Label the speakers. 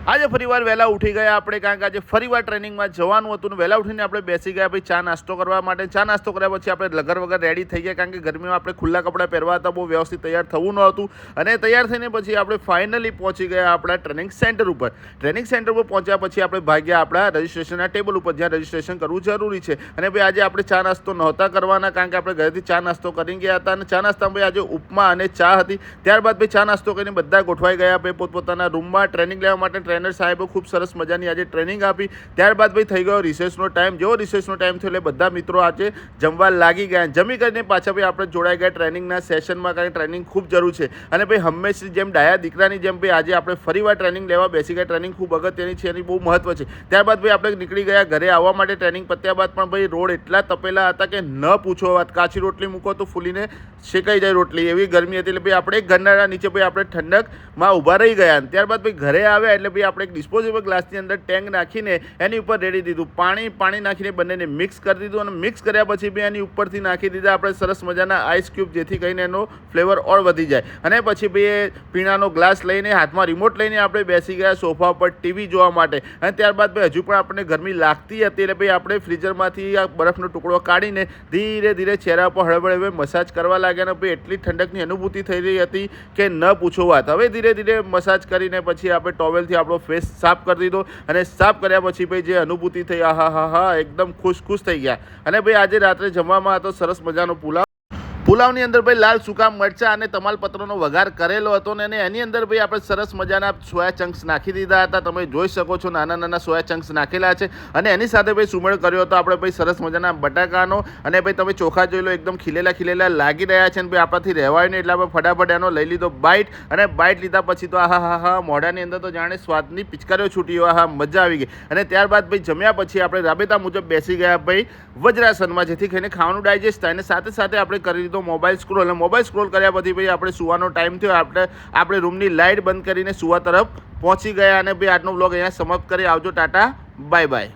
Speaker 1: આજે ફરીવાર વહેલા ઉઠી ગયા આપણે, કારણ કે આજે ફરીવાર ટ્રેનિંગમાં જવાનું હતું. વહેલા ઉઠીને આપણે બેસી ગયા ભાઈ ચા નાસ્તો કરવા માટે. ચા નાસ્તો કર્યા પછી આપણે લગર વગર રેડી થઈ ગયા, કારણ કે ગરમીમાં આપણે ખુલ્લા કપડાં પહેરવા હતા, બહુ વ્યવસ્થિત તૈયાર થવું ન હતું. અને તૈયાર થઈને પછી આપણે ફાઇનલી પહોંચી ગયા આપણા ટ્રેનિંગ સેન્ટર ઉપર. ટ્રેનિંગ સેન્ટર ઉપર પહોંચ્યા પછી આપણે ભાગ્યા આપણા રજિસ્ટ્રેશનના ટેબલ ઉપર, જ્યાં રજિસ્ટ્રેશન કરવું જરૂરી છે. અને ભાઈ આજે આપણે ચા નાસ્તો નહોતા કરવાના, કારણ કે આપણે ઘરેથી ચા નાસ્તો કરી ગયા હતા. અને ચા નાસ્તામાં ભાઈ આજે ઉપમા અને ચા હતી. ત્યારબાદ ભાઈ ચા નાસ્તો કરીને બધા ગોઠવાઈ ગયા ભાઈ પોતપોતાના રૂમમાં ટ્રેનિંગ લેવા માટે. ટ્રેનર સાહેબો ખૂબ સરસ મજાની આજે ટ્રેનિંગ આપી. ત્યારબાદ ભાઈ થઈ ગયો રિસેસનો ટાઈમ. જેવો રિસેસનો ટાઈમ થયો એટલે બધા મિત્રો આજે જમવા લાગી ગયા. જમી કરીને પાછા ભાઈ આપણે જોડાઈ ગયા ટ્રેનિંગના સેશનમાં, કારણ કે ટ્રેનિંગ ખૂબ જરૂર છે. અને ભાઈ હંમેશની જેમ ડાયા દીકરાની જેમ ભાઈ આજે આપણે ફરીવાર ટ્રેનિંગ લેવા બેસી ગયા. ટ્રેનિંગ ખૂબ અગત્યની છે, એની બહુ મહત્વ છે. ત્યારબાદ ભાઈ આપણે નીકળી ગયા ઘરે આવવા માટે. ટ્રેનિંગ પત્યા બાદ પણ ભાઈ રોડ એટલા તપેલા હતા કે ન પૂછો વાત. કાચી રોટલી મૂકો તો ફૂલીને શેકાઈ જાય રોટલી, એવી ગરમી હતી. એટલે ભાઈ આપણે એક ઘરના નીચે ભાઈ આપણે ઠંડકમાં ઊભા રહી ગયા. ત્યારબાદ ભાઈ ઘરે આવ્યા એટલે ભાઈ આપણે એક ડિસ્પોઝેબલ ગ્લાસની અંદર ટેંગ નાખીને એની ઉપર રેડી દીધું. પાણી નાખીને બંનેને મિક્સ કરી દીધું. અને મિક્સ કર્યા પછી ભાઈ એની ઉપરથી નાખી દીધા આપણે સરસ મજાના આઈસ ક્યુબ, જેથી કરીને એનો ફ્લેવર ઓર વધી જાય. અને પછી ભાઈ પીણાનો ગ્લાસ લઈને હાથમાં રિમોટ લઈને આપણે બેસી ગયા સોફા પર ટીવી જોવા માટે. અને ત્યારબાદ ભાઈ હજુ પણ આપણને ગરમી લાગતી હતી એટલે ભાઈ આપણે ફ્રીઝરમાંથી આ બરફનો ટુકડો કાઢીને ધીરે ધીરે ચહેરા પર હળવે મસાજ કરવા લાગ્યા. અને ભાઈ એટલી ઠંડકની અનુભૂતિ થઈ રહી હતી કે ન પૂછો વાત. હવે ધીરે ધીરે મસાજ કરીને પછી આપણે ટોવેલથી આપણો ફેસ સાફ કરી દીધો. અને સાફ કર્યા પછી ભાઈ જે અનુભૂતિ થઈ, આહા એકદમ ખુશ થઈ ગયા. અને ભાઈ આજે રાત્રે જમવામાં હતો સરસ મજાનો પુલાવની અંદર ભાઈ લાલ સૂકા મરચાં અને તમાલપત્રનો વઘાર કરેલો હતો. ને એની અંદર ભાઈ આપણે સરસ મજાના સોયા ચંક્સ નાખી દીધા હતા. તમે જોઈ શકો છો નાના નાના સોયા ચંક્સ નાખેલા છે. અને એની સાથે ભાઈ સુમેળ કર્યો હતો આપણે ભાઈ સરસ મજાના બટાકાનો. અને ભાઈ તમે ચોખા જોઈ લો, એકદમ ખીલેલા લાગી રહ્યા છે. અને ભાઈ આપણાથી રહેવાય નહીં એટલે આપણે ફટાફટ એનો લઈ લીધો બાઇટ. અને બાઇટ લીધા પછી તો આહા મોઢાની અંદર તો જાણે સ્વાદની પિચકારીઓ છૂટી હોય, આહા મજા આવી ગઈ. અને ત્યારબાદ ભાઈ જમ્યા પછી આપણે રાબેતા મુજબ બેસી ગયા ભાઈ વજ્રાસનમાં, જેથી કરીને ખાવાનું ડાયજેસ્ટ થાય. અને સાથે સાથે આપણે કરી દીધો મોબાઈલ સ્ક્રોલ. અને મોબાઈલ સ્ક્રોલ કર્યા પછી ભાઈ આપણે સુવાનો ટાઈમ થયો. આપણે રૂમની લાઇટ બંધ કરીને સુવા તરફ પહોંચી ગયા. અને ભાઈ આજનો વ્લોગ અહીંયા સમાપ્ત કરી. આવજો, ટાટા, બાય બાય.